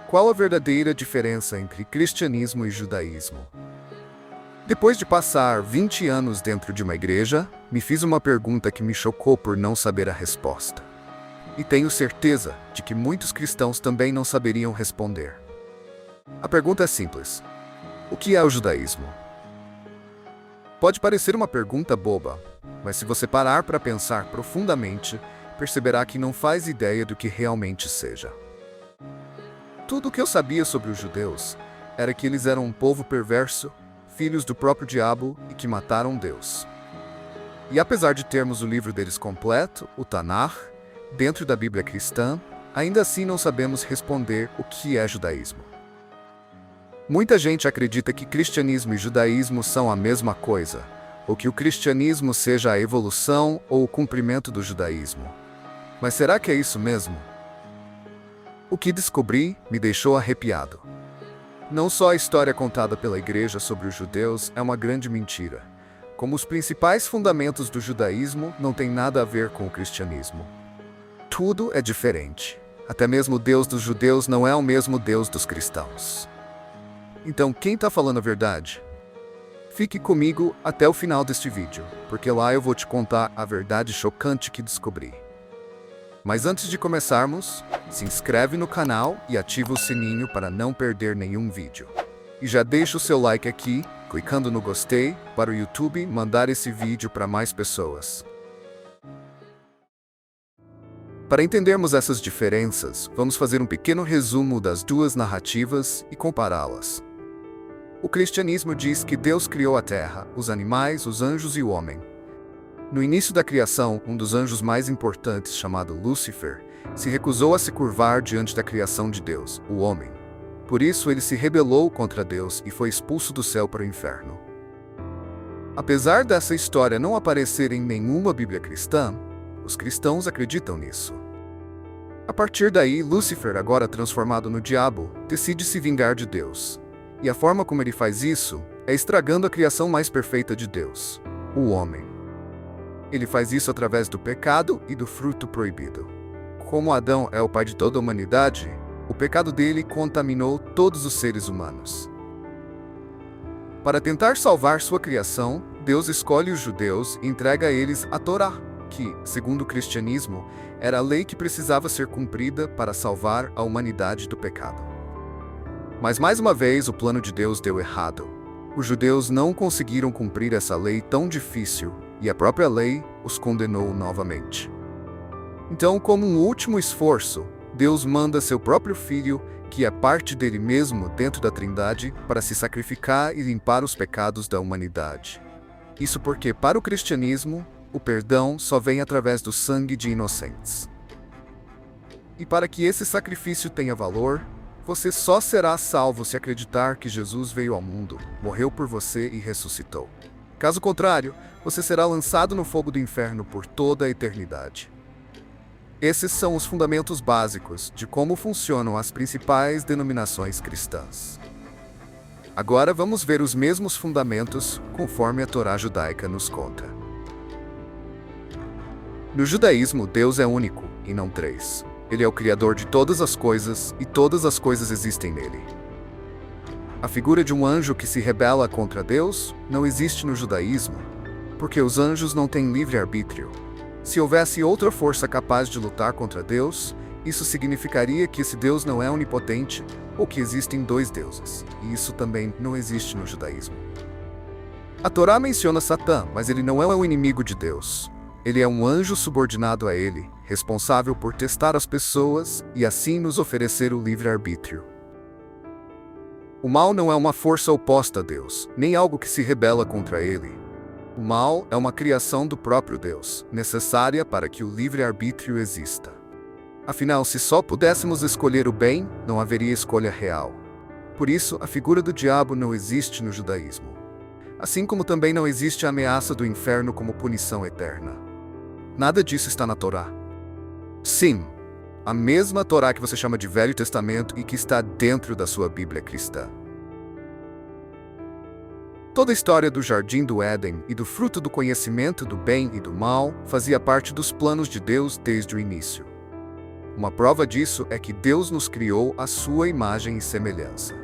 Qual a verdadeira diferença entre cristianismo e judaísmo? Depois de passar 20 anos dentro de uma igreja, me fiz uma pergunta que me chocou por não saber a resposta. E tenho certeza de que muitos cristãos também não saberiam responder. A pergunta é simples: o que é o judaísmo? Pode parecer uma pergunta boba, mas se você parar para pensar profundamente, perceberá que não faz ideia do que realmente seja. Tudo o que eu sabia sobre os judeus era que eles eram um povo perverso, filhos do próprio diabo e que mataram Deus. E apesar de termos o livro deles completo, o Tanakh, dentro da Bíblia cristã, ainda assim não sabemos responder o que é judaísmo. Muita gente acredita que cristianismo e judaísmo são a mesma coisa, ou que o cristianismo seja a evolução ou o cumprimento do judaísmo. Mas será que é isso mesmo? O que descobri me deixou arrepiado. Não só a história contada pela igreja sobre os judeus é uma grande mentira, como os principais fundamentos do judaísmo não têm nada a ver com o cristianismo. Tudo é diferente. Até mesmo o Deus dos judeus não é o mesmo Deus dos cristãos. Então, quem está falando a verdade? Fique comigo até o final deste vídeo, porque lá eu vou te contar a verdade chocante que descobri. Mas antes de começarmos, se inscreve no canal e ativa o sininho para não perder nenhum vídeo. E já deixa o seu like aqui, clicando no gostei, para o YouTube mandar esse vídeo para mais pessoas. Para entendermos essas diferenças, vamos fazer um pequeno resumo das duas narrativas e compará-las. O cristianismo diz que Deus criou a terra, os animais, os anjos e o homem. No início da criação, um dos anjos mais importantes, chamado Lúcifer, se recusou a se curvar diante da criação de Deus, o homem. Por isso, ele se rebelou contra Deus e foi expulso do céu para o inferno. Apesar dessa história não aparecer em nenhuma Bíblia cristã, os cristãos acreditam nisso. A partir daí, Lúcifer, agora transformado no diabo, decide se vingar de Deus. E a forma como ele faz isso é estragando a criação mais perfeita de Deus, o homem. Ele faz isso através do pecado e do fruto proibido. Como Adão é o pai de toda a humanidade, o pecado dele contaminou todos os seres humanos. Para tentar salvar sua criação, Deus escolhe os judeus e entrega a eles a Torá, que, segundo o cristianismo, era a lei que precisava ser cumprida para salvar a humanidade do pecado. Mas mais uma vez o plano de Deus deu errado. Os judeus não conseguiram cumprir essa lei tão difícil e a própria lei os condenou novamente. Então, como um último esforço, Deus manda seu próprio filho, que é parte dele mesmo dentro da Trindade, para se sacrificar e limpar os pecados da humanidade. Isso porque, para o cristianismo, o perdão só vem através do sangue de inocentes. E para que esse sacrifício tenha valor, você só será salvo se acreditar que Jesus veio ao mundo, morreu por você e ressuscitou. Caso contrário, você será lançado no fogo do inferno por toda a eternidade. Esses são os fundamentos básicos de como funcionam as principais denominações cristãs. Agora vamos ver os mesmos fundamentos conforme a Torá judaica nos conta. No judaísmo, Deus é único e não três. Ele é o Criador de todas as coisas e todas as coisas existem nele. A figura de um anjo que se rebela contra Deus não existe no judaísmo, porque os anjos não têm livre-arbítrio. Se houvesse outra força capaz de lutar contra Deus, isso significaria que esse Deus não é onipotente ou que existem dois deuses, e isso também não existe no judaísmo. A Torá menciona Satã, mas ele não é o inimigo de Deus. Ele é um anjo subordinado a ele, responsável por testar as pessoas e assim nos oferecer o livre-arbítrio. O mal não é uma força oposta a Deus, nem algo que se rebela contra ele. O mal é uma criação do próprio Deus, necessária para que o livre-arbítrio exista. Afinal, se só pudéssemos escolher o bem, não haveria escolha real. Por isso, a figura do diabo não existe no judaísmo. Assim como também não existe a ameaça do inferno como punição eterna. Nada disso está na Torá. Sim, a mesma Torá que você chama de Velho Testamento e que está dentro da sua Bíblia cristã. Toda a história do Jardim do Éden e do fruto do conhecimento do bem e do mal fazia parte dos planos de Deus desde o início. Uma prova disso é que Deus nos criou à sua imagem e semelhança.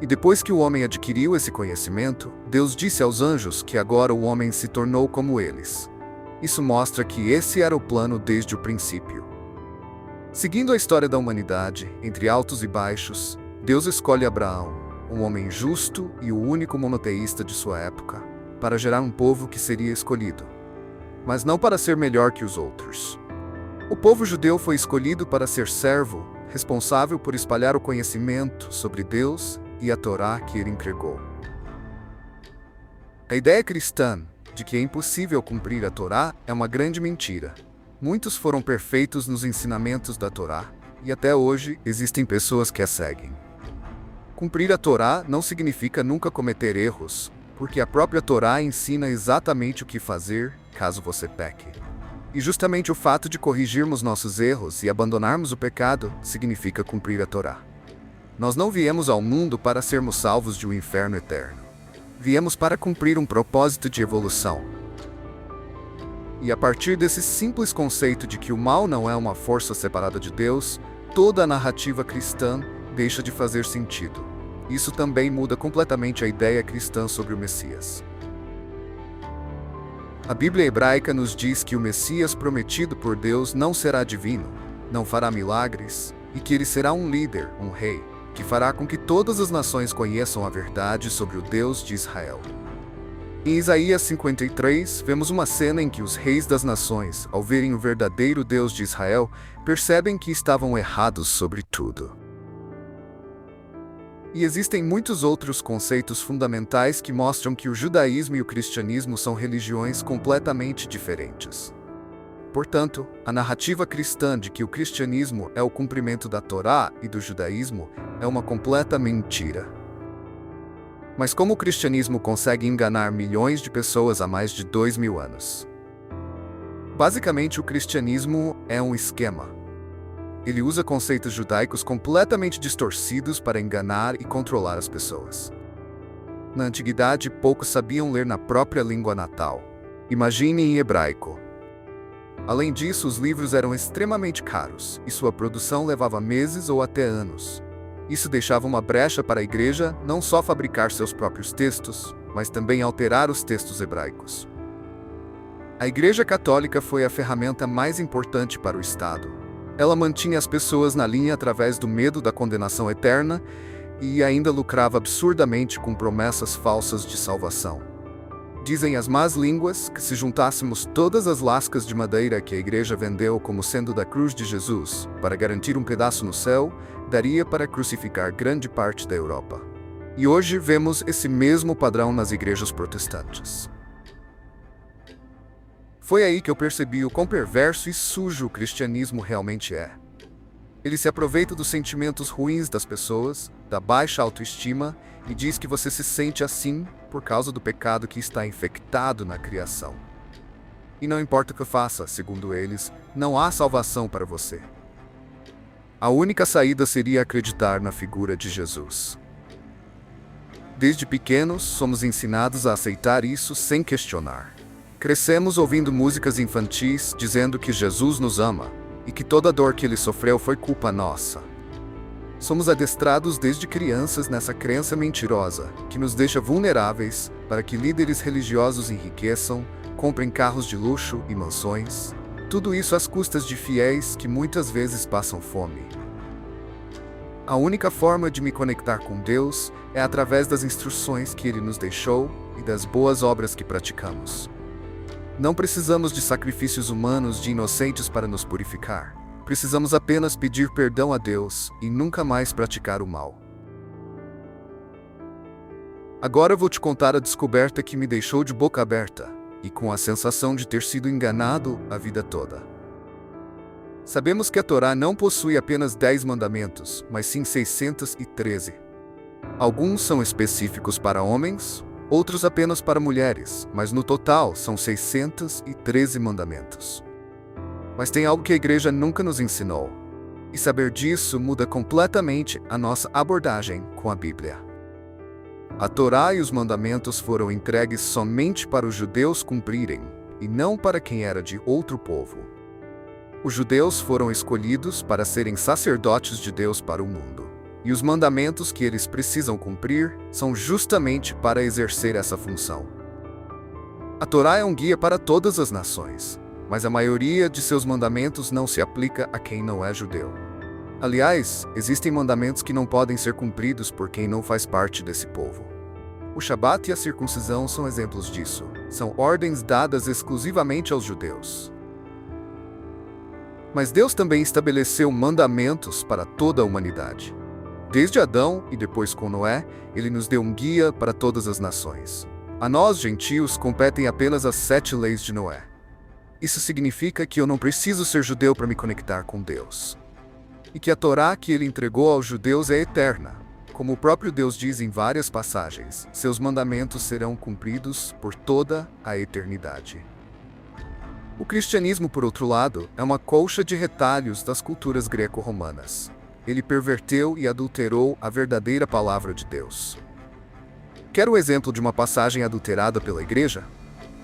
E depois que o homem adquiriu esse conhecimento, Deus disse aos anjos que agora o homem se tornou como eles. Isso mostra que esse era o plano desde o princípio. Seguindo a história da humanidade, entre altos e baixos, Deus escolhe Abraão, um homem justo e o único monoteísta de sua época, para gerar um povo que seria escolhido, mas não para ser melhor que os outros. O povo judeu foi escolhido para ser servo, responsável por espalhar o conhecimento sobre Deus e a Torá que ele entregou. A ideia cristã de que é impossível cumprir a Torá é uma grande mentira. Muitos foram perfeitos nos ensinamentos da Torá, e até hoje existem pessoas que a seguem. Cumprir a Torá não significa nunca cometer erros, porque a própria Torá ensina exatamente o que fazer caso você peque. E justamente o fato de corrigirmos nossos erros e abandonarmos o pecado significa cumprir a Torá. Nós não viemos ao mundo para sermos salvos de um inferno eterno. Viemos para cumprir um propósito de evolução. E a partir desse simples conceito de que o mal não é uma força separada de Deus, toda a narrativa cristã deixa de fazer sentido. Isso também muda completamente a ideia cristã sobre o Messias. A Bíblia hebraica nos diz que o Messias prometido por Deus não será divino, não fará milagres, e que ele será um líder, um rei, que fará com que todas as nações conheçam a verdade sobre o Deus de Israel. Em Isaías 53, vemos uma cena em que os reis das nações, ao verem o verdadeiro Deus de Israel, percebem que estavam errados sobre tudo. E existem muitos outros conceitos fundamentais que mostram que o judaísmo e o cristianismo são religiões completamente diferentes. Portanto, a narrativa cristã de que o cristianismo é o cumprimento da Torá e do judaísmo é uma completa mentira. Mas como o cristianismo consegue enganar milhões de pessoas há mais de 2000 anos? Basicamente, o cristianismo é um esquema. Ele usa conceitos judaicos completamente distorcidos para enganar e controlar as pessoas. Na antiguidade, poucos sabiam ler na própria língua natal. Imagine em hebraico. Além disso, os livros eram extremamente caros, e sua produção levava meses ou até anos. Isso deixava uma brecha para a igreja não só fabricar seus próprios textos, mas também alterar os textos hebraicos. A Igreja Católica foi a ferramenta mais importante para o Estado. Ela mantinha as pessoas na linha através do medo da condenação eterna e ainda lucrava absurdamente com promessas falsas de salvação. Dizem as más línguas que se juntássemos todas as lascas de madeira que a igreja vendeu como sendo da cruz de Jesus, para garantir um pedaço no céu, daria para crucificar grande parte da Europa. E hoje vemos esse mesmo padrão nas igrejas protestantes. Foi aí que eu percebi o quão perverso e sujo o cristianismo realmente é. Ele se aproveita dos sentimentos ruins das pessoas, da baixa autoestima, e diz que você se sente assim por causa do pecado que está infectado na criação. E não importa o que faça, segundo eles, não há salvação para você. A única saída seria acreditar na figura de Jesus. Desde pequenos, somos ensinados a aceitar isso sem questionar. Crescemos ouvindo músicas infantis dizendo que Jesus nos ama e que toda dor que ele sofreu foi culpa nossa. Somos adestrados desde crianças nessa crença mentirosa, que nos deixa vulneráveis para que líderes religiosos enriqueçam, comprem carros de luxo e mansões. Tudo isso às custas de fiéis que muitas vezes passam fome. A única forma de me conectar com Deus é através das instruções que Ele nos deixou e das boas obras que praticamos. Não precisamos de sacrifícios humanos de inocentes para nos purificar. Precisamos apenas pedir perdão a Deus e nunca mais praticar o mal. Agora eu vou te contar a descoberta que me deixou de boca aberta e com a sensação de ter sido enganado a vida toda. Sabemos que a Torá não possui apenas 10 mandamentos, mas sim 613. Alguns são específicos para homens, outros apenas para mulheres, mas no total são 613 mandamentos. Mas tem algo que a igreja nunca nos ensinou. E saber disso muda completamente a nossa abordagem com a Bíblia. A Torá e os mandamentos foram entregues somente para os judeus cumprirem, e não para quem era de outro povo. Os judeus foram escolhidos para serem sacerdotes de Deus para o mundo. E os mandamentos que eles precisam cumprir são justamente para exercer essa função. A Torá é um guia para todas as nações, mas a maioria de seus mandamentos não se aplica a quem não é judeu. Aliás, existem mandamentos que não podem ser cumpridos por quem não faz parte desse povo. O Shabat e a circuncisão são exemplos disso. São ordens dadas exclusivamente aos judeus. Mas Deus também estabeleceu mandamentos para toda a humanidade. Desde Adão e depois com Noé, ele nos deu um guia para todas as nações. A nós, gentios, competem apenas as 7 leis de Noé. Isso significa que eu não preciso ser judeu para me conectar com Deus. E que a Torá que ele entregou aos judeus é eterna. Como o próprio Deus diz em várias passagens, seus mandamentos serão cumpridos por toda a eternidade. O cristianismo, por outro lado, é uma colcha de retalhos das culturas greco-romanas. Ele perverteu e adulterou a verdadeira palavra de Deus. Quer o exemplo de uma passagem adulterada pela igreja?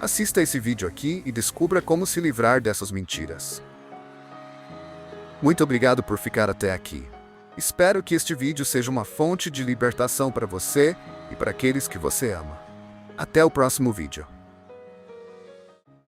Assista esse vídeo aqui e descubra como se livrar dessas mentiras. Muito obrigado por ficar até aqui. Espero que este vídeo seja uma fonte de libertação para você e para aqueles que você ama. Até o próximo vídeo.